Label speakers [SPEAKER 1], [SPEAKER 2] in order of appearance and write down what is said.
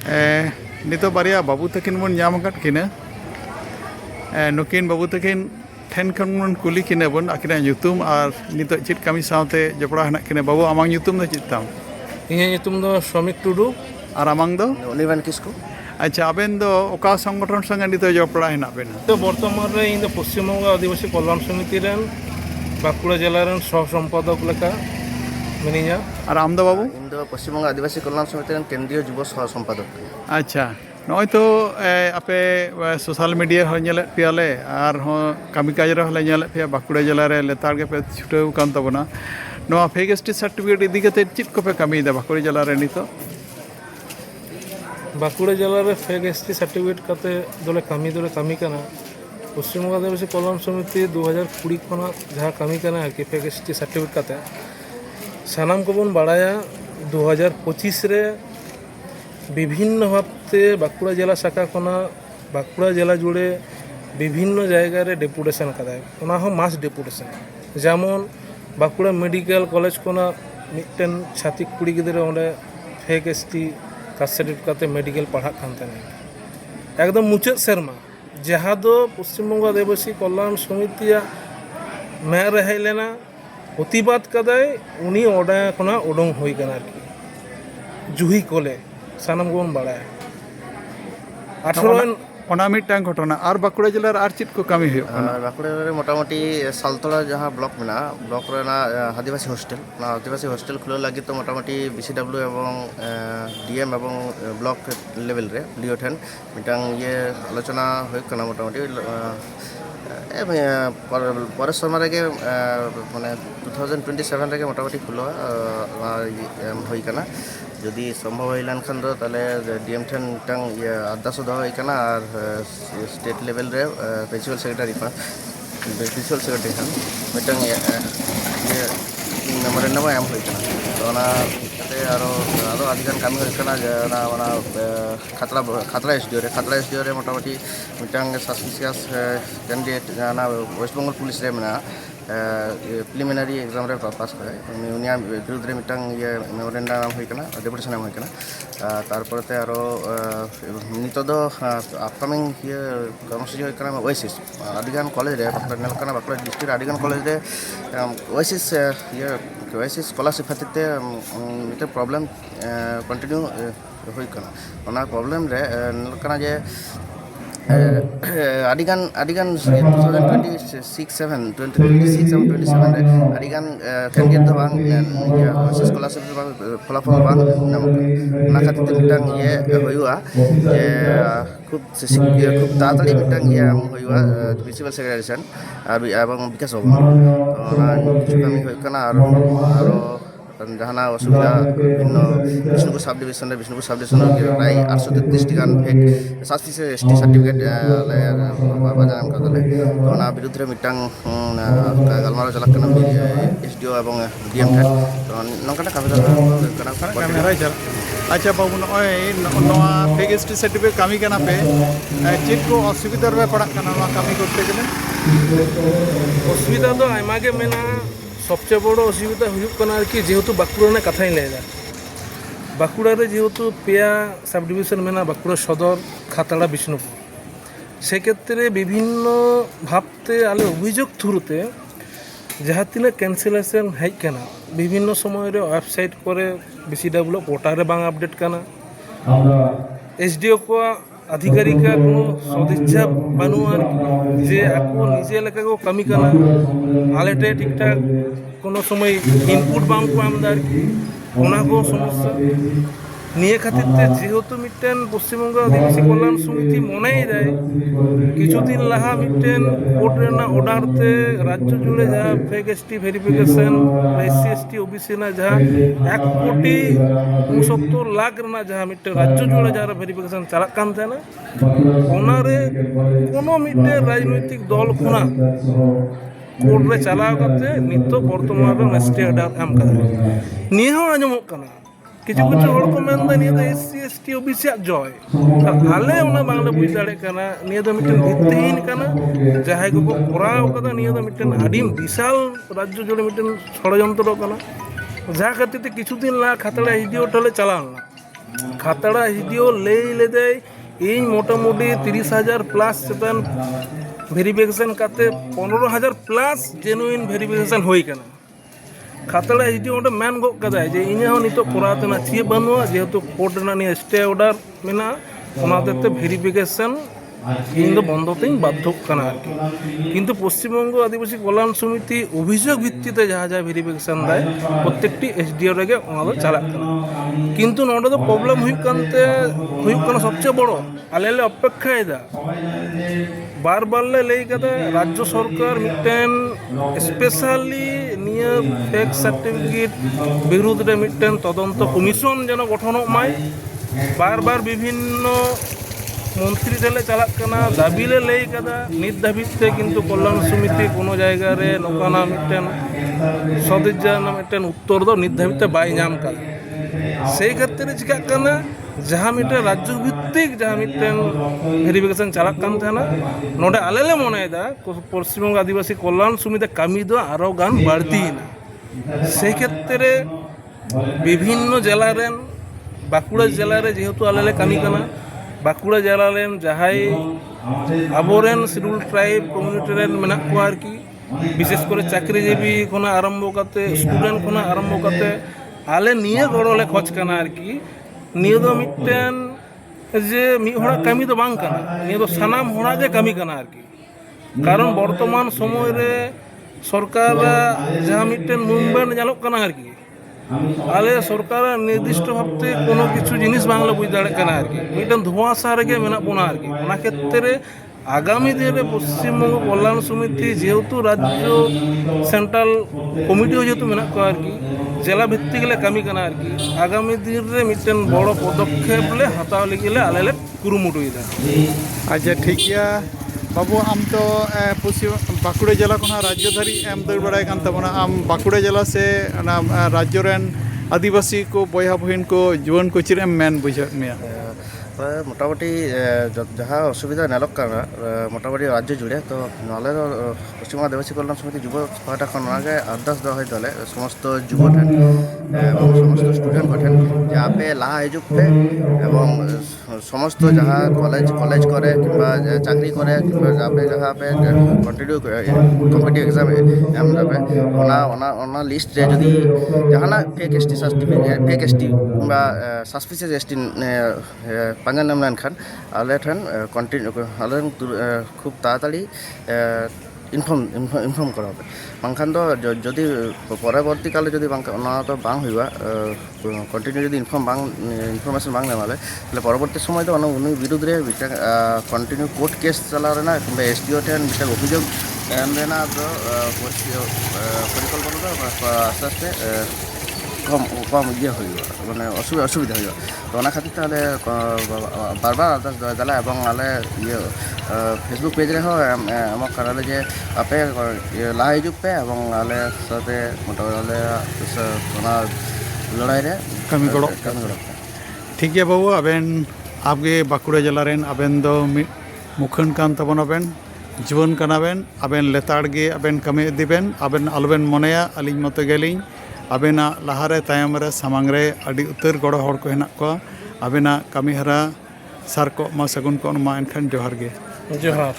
[SPEAKER 1] नितो बारिया बाबू तकिन बन नाम आकाद किना नुकिन बाबू तकिन ठेन खन बन कुली किना बन आकिना nyutum और नितो चित कमी सावते जपड़ा हना किना बाबू आमांग nyutum दो चित ताम
[SPEAKER 2] इन्हें nyutum दो श्रमिक टुडू
[SPEAKER 1] और आमांग दो
[SPEAKER 3] उनिवान किसको
[SPEAKER 1] अच्छा आबेन दो ओका संगठन संगे नितो जपड़ा हना बेन
[SPEAKER 2] तो बर्तमान रे इन पश्चिम बंग आदिवासी कल्याण समिति रेन बांकुड़ा जिला रेन सह संपादक लेका मिनिया
[SPEAKER 1] और आम दो बाबू
[SPEAKER 3] इन दो पश्चिम बंग आदिवासी कल्याण समिति केंद्रीय युव सह संपादक
[SPEAKER 1] अच्छा नॉय तो आपे सोशल मीडिया हो नेले पियाले और हो कमी काज रे हले नेले पिया बांकुड़ा जिला रे लेतार के पे छुटेउ कान तबना नोआ फेगेस्टी सर्टिफिकेट इदी कते चित को पे कमी दा बांकुड़ा जिला रे नितो
[SPEAKER 2] बांकुड़ा जिला रे फेक एसटी सर्टिफिकेट कते दोले कमी काना पश्चिम बंग आदिवासी कल्याण समिति 2020 खना जहाँ कमी काना कि फेक एसटी सर्टिफिकेट कते सानाम को बन बाड़ाया 2025 रे विभिन्न भावते बांकुड़ा जिला शाखा खना बांकुड़ा जिला जुड़े विभिन्न जायगा रे डेपुटेशन कदाय ओना हो मास डेपुटेशन जेमन बांकुड़ा मेडिकल कॉलेज खना मिटन छातिक कुड़ी गिदरे ओंडे फेक एसटी कास्ट सर्टिफिकेट कते मेडिकल पढ़ा कान तने एकदम मुचाद सेरमा जहाँ दो पश्चिम बंग आदिवासी कल्याण समिति मैं रहे लेना प्रतिबाद कदाय उनी ओडा खना ओडोंग होई कना आरकी जुही कोले सानम गोन बाड़ाय 18
[SPEAKER 1] ओना मिटांग घटना और बांकुड़ा जिला रे आर चित को कमी हुयो
[SPEAKER 3] बांकुड़ा रे मोटामुटी सालतोड़ा जहाँ ब्लॉक में ब्लॉक रे आदिवासी हॉस्टल खुले लगे तो मोटामुटी बीसीडब्ल्यू एवं डीएम एवं ब्लॉक लेवल रे लियो ठेन मिटांग ये आलोचना हुई कना मोटामुटी परेश शर्मा रे माने 2027 रे मोटामुटी खुलो हुई कना যদি সম্ভব হইলান খান দো তাহলে ডিএম ঠেন মিটাং ইয়ে আদাস দেওয়া হইকানা আর স্টেট লেভেল রে প্রিন্সিপাল সেক্রেটারি খান মিটাং ইয়ে মেমোরেন্ডাম এম হইকানা তো ওনা তাতে আরো আদিগান কামি হইকানা যে ওনা খাতড়া এসডিও রে মোটামুটি মিটাং সাসপিসিয়াস ক্যান্ডিডেট জানা ওয়েস্ট বেঙ্গল পুলিশ রে মেনা प्रिलिमिनारी एग्जाम रे पास करे उनिया विरुद्ध रे मिटांग ये मेमोरेंडम होई कना डेपुटेशन एम होई कना तारपरते आरो नितो दो अपकमिंग ये कर्मसूची होई कना ओएसिस आदिगान कॉलेज रे नेल कना बांकुड़ा डिस्ट्रिक्ट आदिगान कॉलेज रे ओएसिस ये ओएसिस स्कॉलरशिप खातिर मिटे प्रॉब्लम कंटिन्यू होई कना ओना प्रॉब्लम रे नेल कना जे आदिगान 2026 7 2026 and 27 रे आदिगान कैंडिडेट तो बांग स्कॉलरशिप बांग फलाफल बांग ना खातिर मिटांग ये होयुआ जे खूब ताड़ाताड़ी मिटांग ये होयुआ प्रिंसिपल सेक्रेटारिशन और एवं विकास होगा तो ना किछु कमी होय कना आरो जहाना असुविधा भिन्न विष्णुपुर सब डिविजन प्राय 833 टीकान फेक शास्त्री से एसटी सर्टिफिकेट बाजार का दले तो ना विरुद्ध रे मिटांग गलमारो चलक कना एसडीओ एवं डीएम थे तो नंकना काफी कना
[SPEAKER 1] कैमरा चल अच्छा बाबू नॉय नोआ फेक एसटी सर्टिफिकेट कमी कना पे चित को असुविधा रे पड़ा कना नोआ कमी करते गले
[SPEAKER 2] असुविधा तो आयमा के मेना सबसे बड़ो असुविधा हुयुग कना कि जेहेतु बांकुड़ा ने कथा लेदा बांकुड़ा रे जेहेतु पेया सब डिविजन मेना बांकुड़ा सदर खातड़ा विष्णुपुर से क्षेत्र विभिन्न भावते आले अभियोग थ्रुते जहाँ तीना कैंसिलेशन हेज कना विभिन्न समय रे वेबसाइट करे बीसीडब्ल्यू पोर्टल रे बांग अपडेट कना एसडीओ को अधिकारी का कोनो सदिच्छा बानुआ जे आको निजे लेका को कमी कना आलेटे ठीक ठाक कोनो समय इनपुट बांग को आमदार ओना को समस्या निये खातिर ते जेहेतु मिटेन पश्चिम बंग आदिवासी कल्याण समिति मनाई जाए किछुदिन लाहा मिटेन कोर्ट रेना ऑर्डर ते राज्य जुड़े जहाँ fake ST verification SC ST OBC ना जहाँ 1,69,00,000 रेना जहाँ मिटेन राज्य जुड़े जहाँ वेरिफिकेशन चलक कान थे ना ओनारे कोनो मिटेन राजनीतिक दल खुना कोर्ट रे चलाव करते नितो वर्तमान रे स्टे ऑर्डर एम कदा निये हो आजमक कना किछु हड़ को मेनदा निये दो एससी एसटी ओबीसी जय आले ओना बांगला बुझ दाड़े कना निये दो मिटेन भित्तिहीन कना जहाय को कोराव कदा निये दो मिटेन आदिम विशाल राज्य जोड़े मिटेन षड़यंत्र कना जहाँ खातिर किछु दिन ला खातड़ा हिडियो टले चलाना ᱠᱷᱟᱛᱲᱟ ᱮᱥᱰᱤও ᱞᱟᱹᱭ ᱞᱮᱫᱟᱭ ᱤᱧ ᱢᱳᱴᱟᱢᱩᱴᱤ 30,000 ᱯᱞᱟᱥ ᱪᱮᱛᱟᱱ ভেরিফিকেশন কাতে 15,000 প্লাস জেনুইন ভেরিফিকেশন হয়ে কেনা খাতড়া এসডি ওটা ম্যান গো কাদায় যে ইᱧ হᱚᱸ নিতো করাতে না ᱪᱮᱫ বানুয়া যেহেতু কোর্ট ᱨᱮᱱᱟᱜ নিয়ে স্টে অর্ডার মেনা ওনাদেরতে ভেরিফিকেশন ᱤᱧ ᱫᱚ ᱵᱚᱱᱫᱚ ᱛᱤᱧ ᱵᱟᱫᱽᱫᱷᱚᱜ ᱠᱟᱱᱟ ᱟᱨᱠᱤ ᱠᱤᱱᱛᱩ ᱯᱚᱥᱪᱤᱢᱵᱚᱝᱜᱚ ᱟᱹᱫᱤᱵᱟᱹᱥᱤ ᱠᱚল্যাণ সমিতি অভিযোগ ভিত্তিতে যাহা যা ভেরিফিকেশন দেয় প্রত্যেকটি এসডিও রেগে ওনা ᱫᱚ ᱪᱟᱞᱟᱜ ᱠᱟᱱᱟ কিন্তু ᱱᱚᱰᱮ ᱫᱚ ᱯᱨᱚᱵᱞᱮᱢ ᱦᱩᱭᱩᱜ ᱠᱟᱱᱟ ᱥᱚᱵᱪᱮয়ে বড় ᱟᱞᱮ ᱞᱮ অপেক্ষাᱭᱮᱫᱟ বার বার লে ᱞᱟᱹᱭ ᱠᱟᱫᱟ রাজ্য সরকার মিটেন স্পেশালি নিয়ে ফেক সার্টিফিকেট বিরুদ্ধে রে মিটেন তদন্ত কমিশন যেন গঠনক মাই বারবার বিভিন্ন মন্ত্রী ঠেলে চালাক কানা দাবি লে ᱞᱟᱹᱭ ᱠᱟᱫᱟ নিত ধাবিতে কিন্তু কল্যাণ সমিতি কোনো জায়গা রে নকানা মিটেন সদিজ্জানা মিটেন উত্তর ᱫᱚ নিত ধাবিতে বাই ᱧᱟᱢ ᱠᱟᱫᱟ সেই ক্ষেত্রে চিকাক কানা যাহা মিটেন রাজ্য ভিত্তিক যাহা মিটেন ভেরিফিকেশন চালাক কান থানা নোডে আলেলে মনেদা পশ্চিমবঙ্গ আদিবাসী কল্যাণ সমিতি কামি দো আরো গান বাড়তি না সেই ক্ষেত্রে বিভিন্ন জেলা রেন বাঁকুড়া জেলারে যেহেতু আলেলে কামি কানা বাঁকুড়া জেলা রেন যাহাই আবরেন শিডিউল ট্রাইব কমিউনিটি রেন মেনাক কোয়া আর কি বিশেষ করে চাকরিজীবী খোনা আরম্ভ কাতে স্টুডেন্ট খোনা আরম্ভ কাতে আলে নিয়ে গড়লে খোঁজ কানা আর কি নিয়ে দো মিটেন যে মি হড়া কামি দো বাং কানা নিয়ে দো সানাম হড়া যে কামি কানা আর কি কারণ বর্তমান সময় রে সরকার যাহা মিটেন মুভমেন্ট জানক কানা আর কি আলে সরকার নির্দিষ্ট ভাবতে কোনো কিছু জিনিস বাংলা বুঝ দাঁড়ায় কানা আর কি মিটেন ধোঁয়াশা রেগে মেনা বোনা আর কি ওনা ক্ষেত্রে আগামী দিনে পশ্চিমবঙ্গ কল্যাণ সমিতি যেহেতু রাজ্য সেন্ট্রাল কমিটিও যেহেতু মেনা কো আর কি জেলা ভিত্তিক লে কামি কানা আর কি আগামী দিনে মিটেন বড় পদক্ষেপ লে হাতাও লিগিলে আলে লে কুরুমুটুইদা
[SPEAKER 1] আচ্ছা ঠিক গিয়া বাবু আম তো পশ্চিম বাঁকুড়া জেলা খোনা রাজ্য ধারি এম দৌড় বাড়াই কান তাবনা আম বাঁকুড়া জেলা সে না রাজ্য রেন আদিবাসী কো বয়হা বহিন কো জীবন কো চির এম মেন বুঝা মিয়া
[SPEAKER 3] মোটামুটি যাহা অসুবিধা নেলক কানা মোটামুটি রাজ্য জুড়ে তো নলে পশ্চিমবঙ্গ আদিবাসী কল্যাণ সমিতি যুব পাহাটা খন আগে আর্দাস দেওয়া হয় দলে সমস্ত যুব ঠেন এবং সমস্ত স্টুডেন্ট ঠেন যে আপে লাহা হিজুক পে এবং সমস্ত যাহা কলেজ করে কিংবা চাকরি করে কিংবা আপে যাহা আপে কন্টিনিউ কম্পিটিভ এক্সাম এম যাবে ওনা লিস্ট রে যদি যাহানা fake ST certificate fake ST কিংবা সাসপিসিয়াস এসটি পাঞ্জাব নাম লেনখান আলে ঠেন কন্টিনিউ আলে খুব তাড়াতাড়ি ইনফর্ম করা হবে বাংখান তো যদি পরবর্তীকালে যদি ওনা তো বাং হইবা কন্টিনিউ যদি ইনফরমেশন বাং নেমালে তাহলে পরবর্তী সময় তো উনি বিরুদ্ধে কন্টিনিউ কোর্ট কেস চালাও রেনা কিংবা এসডিও ঠেন বিটা অভিযোগ এম রেনা তো পরিকল্পনা আস্তে আস্তে কম ইয়ে হইব মানে অসুবিধা হইব তো ওনা খাতির তাহলে বারবার আর্দাস দেওয়া জ্বালা এবং আলে ইয়ে ফেসবুক পেজ রে এমক কারালে যে আপে লাহা হিজুক পে এবং আলে সাথে মোটামুটি আলে ওনা লড়াই রে
[SPEAKER 1] কামি গড় ঠিক গিয়া বাবু আবেন আপগে বাঁকুড়া জেলা রেন আবেন দো মুখান কান তাবন আবেন জীবন কানাবেন আবেন লেতাড় গে আবেন কামি দিবেন আবেন আলবেন মনেয়া আলিñ মতো গেলিñ আবেনা লাহারে তায়ম রে সামাং রে আডি উত্তর গড় হড় কো হেনা কো আবেনা কামি হারা সার কো মা সাগুন কো মা এনখান জোহার গে
[SPEAKER 2] জোহার